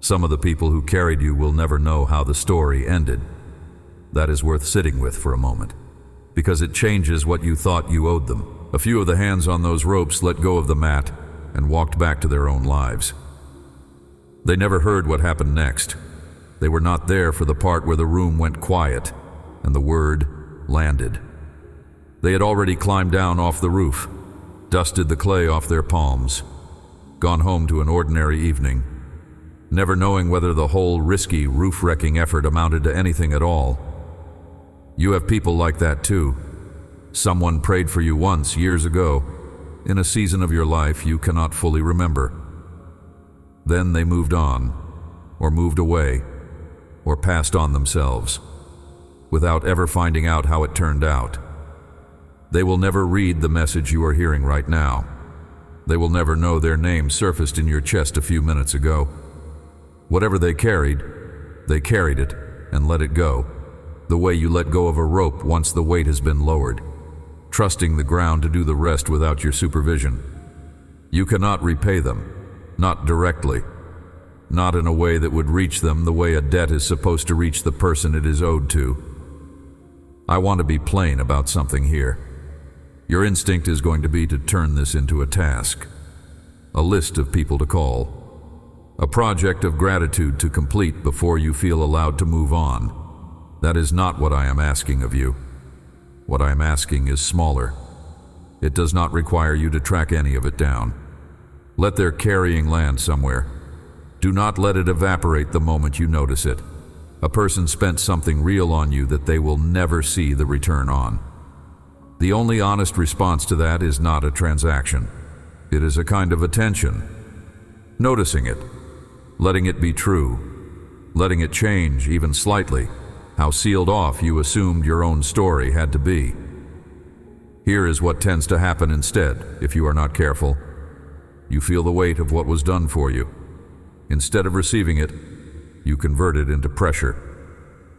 Some of the people who carried you will never know how the story ended. That is worth sitting with for a moment, because it changes what you thought you owed them. A few of the hands on those ropes let go of the mat and walked back to their own lives. They never heard what happened next. They were not there for the part where the room went quiet and the word landed. They had already climbed down off the roof, dusted the clay off their palms, gone home to an ordinary evening, never knowing whether the whole risky roof-wrecking effort amounted to anything at all. You have people like that too. Someone prayed for you once, years ago, in a season of your life you cannot fully remember. Then they moved on, or moved away, or passed on themselves, without ever finding out how it turned out. They will never read the message you are hearing right now. They will never know their name surfaced in your chest a few minutes ago. Whatever they carried it and let it go, the way you let go of a rope once the weight has been lowered, trusting the ground to do the rest without your supervision. You cannot repay them, not directly, not in a way that would reach them the way a debt is supposed to reach the person it is owed to. I want to be plain about something here. Your instinct is going to be to turn this into a task, a list of people to call, a project of gratitude to complete before you feel allowed to move on. That is not what I am asking of you. What I am asking is smaller. It does not require you to track any of it down. Let their carrying land somewhere. Do not let it evaporate the moment you notice it. A person spent something real on you that they will never see the return on. The only honest response to that is not a transaction. It is a kind of attention. Noticing it, letting it be true, letting it change even slightly how sealed off you assumed your own story had to be. Here is what tends to happen instead, if you are not careful. You feel the weight of what was done for you. Instead of receiving it, you convert it into pressure.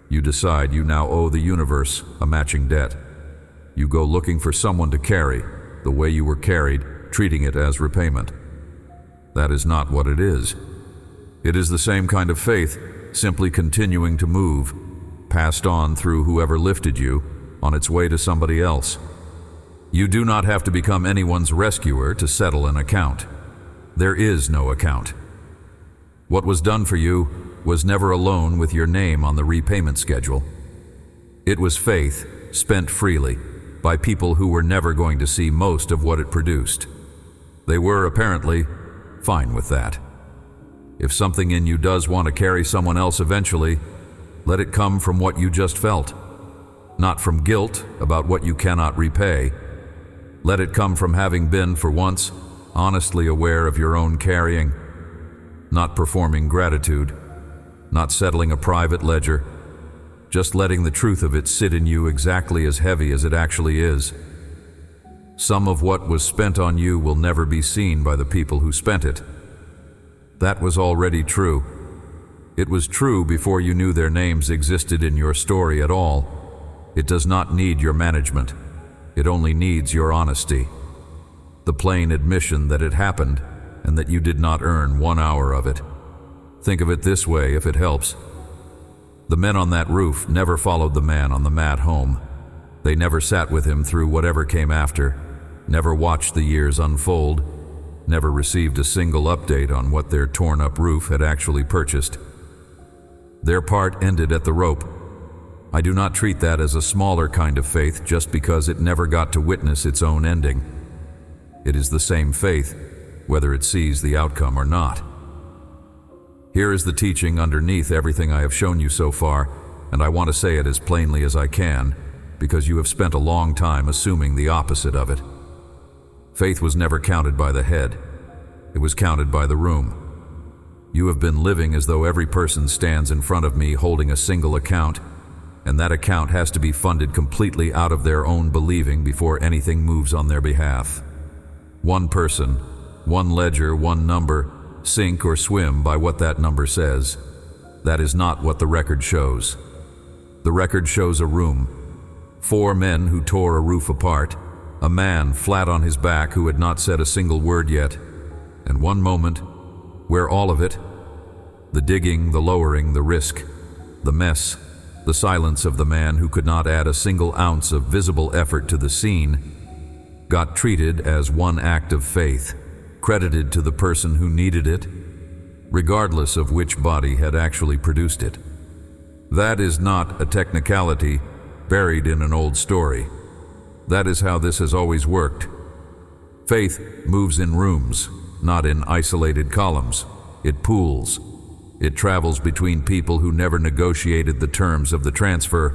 You decide you now owe the universe a matching debt. You go looking for someone to carry, the way you were carried, treating it as repayment. That is not what it is. It is the same kind of faith, simply continuing to move, passed on through whoever lifted you, on its way to somebody else. You do not have to become anyone's rescuer to settle an account. There is no account. What was done for you was never alone with your name on the repayment schedule. It was faith spent freely by people who were never going to see most of what it produced. They were, apparently, fine with that. If something in you does want to carry someone else eventually, let it come from what you just felt, not from guilt about what you cannot repay. Let it come from having been, for once, honestly aware of your own carrying, not performing gratitude, not settling a private ledger, just letting the truth of it sit in you exactly as heavy as it actually is. Some of what was spent on you will never be seen by the people who spent it. That was already true. It was true before you knew their names existed in your story at all. It does not need your management. It only needs your honesty. The plain admission that it happened and that you did not earn 1 hour of it. Think of it this way if it helps. The men on that roof never followed the man on the mat home. They never sat with him through whatever came after, never watched the years unfold, never received a single update on what their torn-up roof had actually purchased. Their part ended at the rope. I do not treat that as a smaller kind of faith just because it never got to witness its own ending. It is the same faith, whether it sees the outcome or not. Here is the teaching underneath everything I have shown you so far, and I want to say it as plainly as I can, because you have spent a long time assuming the opposite of it. Faith was never counted by the head. It was counted by the room. You have been living as though every person stands in front of me holding a single account, and that account has to be funded completely out of their own believing before anything moves on their behalf. One person, one ledger, one number, sink or swim by what that number says. That is not what the record shows. The record shows a room, 4 men who tore a roof apart, a man flat on his back who had not said a single word yet, and one moment where all of it, the digging, the lowering, the risk, the mess, the silence of the man who could not add a single ounce of visible effort to the scene, got treated as one act of faith, credited to the person who needed it, regardless of which body had actually produced it. That is not a technicality buried in an old story. That is how this has always worked. Faith moves in rooms, not in isolated columns. It pools. It travels between people who never negotiated the terms of the transfer,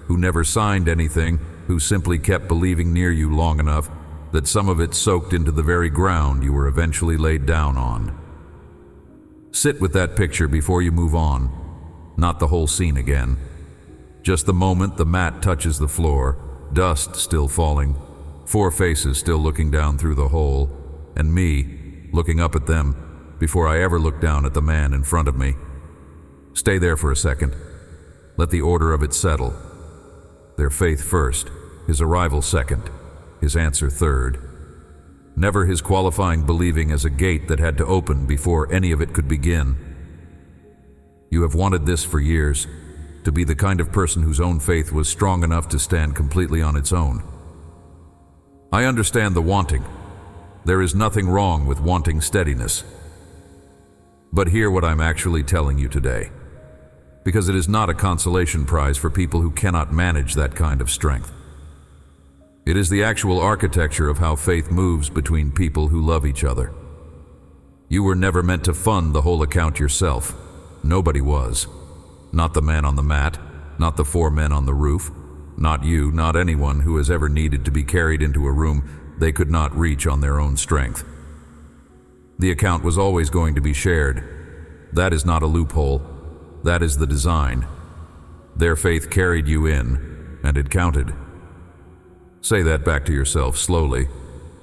who never signed anything, who simply kept believing near you long enough that some of it soaked into the very ground you were eventually laid down on. Sit with that picture before you move on, not the whole scene again. Just the moment the mat touches the floor, dust still falling, 4 faces still looking down through the hole, and me looking up at them before I ever look down at the man in front of me. Stay there for a second. Let the order of it settle. Their faith first, his arrival second, his answer third. Never his qualifying believing as a gate that had to open before any of it could begin. You have wanted this for years, to be the kind of person whose own faith was strong enough to stand completely on its own. I understand the wanting. There is nothing wrong with wanting steadiness. But hear what I'm actually telling you today, because it is not a consolation prize for people who cannot manage that kind of strength. It is the actual architecture of how faith moves between people who love each other. You were never meant to fund the whole account yourself. Nobody was. Not the man on the mat, not the 4 men on the roof, not you, not anyone who has ever needed to be carried into a room they could not reach on their own strength. The account was always going to be shared. That is not a loophole. That is the design. Their faith carried you in, and it counted. Say that back to yourself slowly,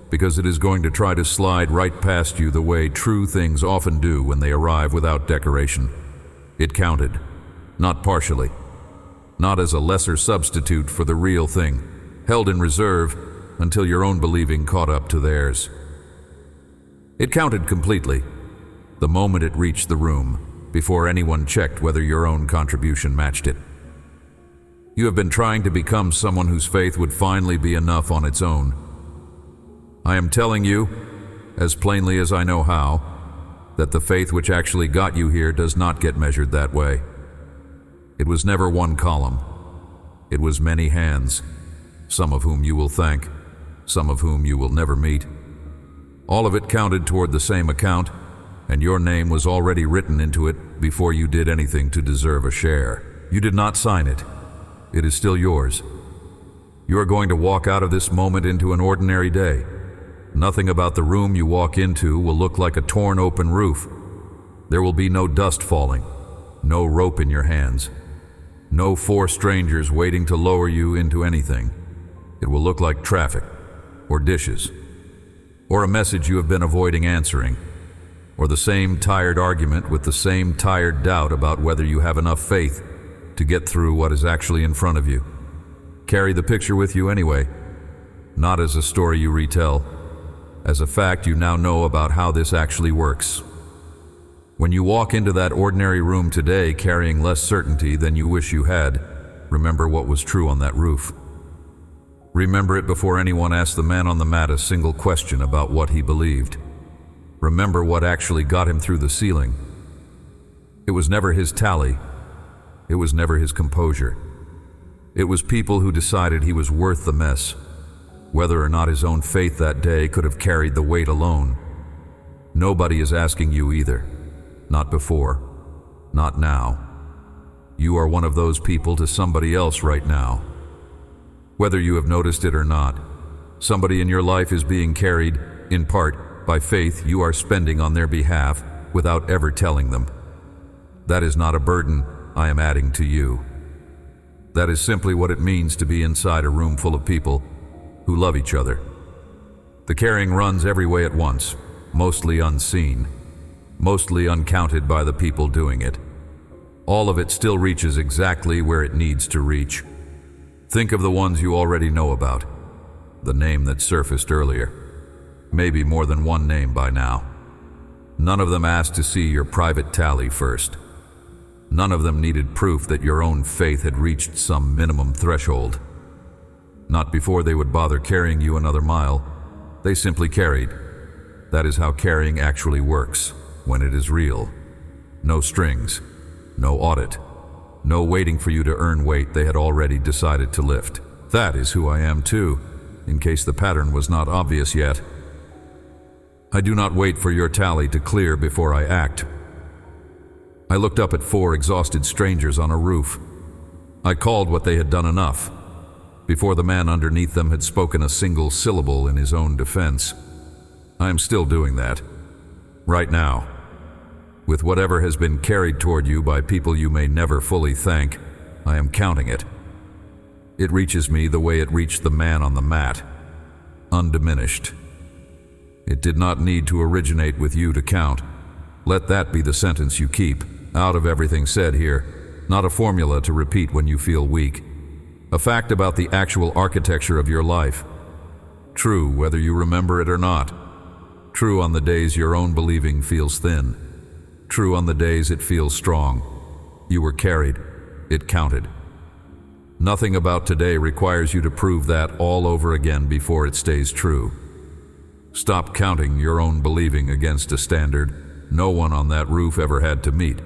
because it is going to try to slide right past you the way true things often do when they arrive without decoration. It counted, not partially, not as a lesser substitute for the real thing, held in reserve until your own believing caught up to theirs. It counted completely, the moment it reached the room. before anyone checked whether your own contribution matched it. You have been trying to become someone whose faith would finally be enough on its own. I am telling you, as plainly as I know how, that the faith which actually got you here does not get measured that way. It was never one column. It was many hands, some of whom you will thank, some of whom you will never meet. All of it counted toward the same account, and your name was already written into it before you did anything to deserve a share. You did not sign it. It is still yours. You are going to walk out of this moment into an ordinary day. Nothing about the room you walk into will look like a torn open roof. There will be no dust falling, no rope in your hands, no four strangers waiting to lower you into anything. It will look like traffic, or dishes, or a message you have been avoiding answering, or the same tired argument with the same tired doubt about whether you have enough faith to get through what is actually in front of you. Carry the picture with you anyway, not as a story you retell, as a fact you now know about how this actually works. When you walk into that ordinary room today carrying less certainty than you wish you had, remember what was true on that roof. Remember it before anyone asked the man on the mat a single question about what he believed. Remember what actually got him through the ceiling. It was never his tally. It was never his composure. It was people who decided he was worth the mess, whether or not his own faith that day could have carried the weight alone. Nobody is asking you either. Not before. Not now. You are one of those people to somebody else right now. Whether you have noticed it or not, somebody in your life is being carried, in part, by faith you are spending on their behalf without ever telling them. That is not a burden I am adding to you. That is simply what it means to be inside a room full of people who love each other. The carrying runs every way at once, mostly unseen, mostly uncounted by the people doing it. All of it still reaches exactly where it needs to reach. Think of the ones you already know about, the name that surfaced earlier. Maybe more than one name by now. None of them asked to see your private tally first. None of them needed proof that your own faith had reached some minimum threshold. Not before they would bother carrying you another mile. They simply carried. That is how carrying actually works, when it is real. No strings, no audit, no waiting for you to earn weight they had already decided to lift. That is who I am too, in case the pattern was not obvious yet. I do not wait for your tally to clear before I act. I looked up at 4 exhausted strangers on a roof. I called what they had done enough, before the man underneath them had spoken a single syllable in his own defense. I am still doing that, right now, with whatever has been carried toward you by people you may never fully thank. I am counting it. It reaches me the way it reached the man on the mat, undiminished. It did not need to originate with you to count. Let that be the sentence you keep, out of everything said here, not a formula to repeat when you feel weak. A fact about the actual architecture of your life. True whether you remember it or not. True on the days your own believing feels thin. True on the days it feels strong. You were carried. It counted. Nothing about today requires you to prove that all over again before it stays true. Stop counting your own believing against a standard no one on that roof ever had to meet.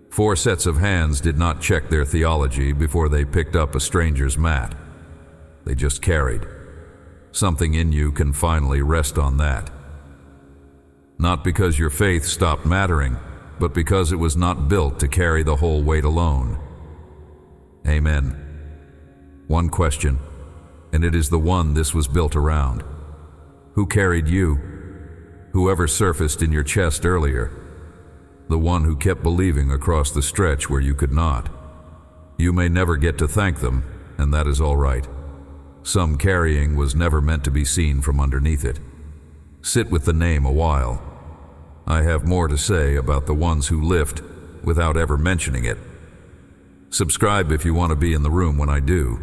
4 sets of hands did not check their theology before they picked up a stranger's mat. They just carried. Something in you can finally rest on that. Not because your faith stopped mattering, but because it was not built to carry the whole weight alone. Amen. One question, and it is the one this was built around. Who carried you? Whoever surfaced in your chest earlier. The one who kept believing across the stretch where you could not. You may never get to thank them, and that is all right. Some carrying was never meant to be seen from underneath it. Sit with the name a while. I have more to say about the ones who lift without ever mentioning it. Subscribe if you want to be in the room when I do.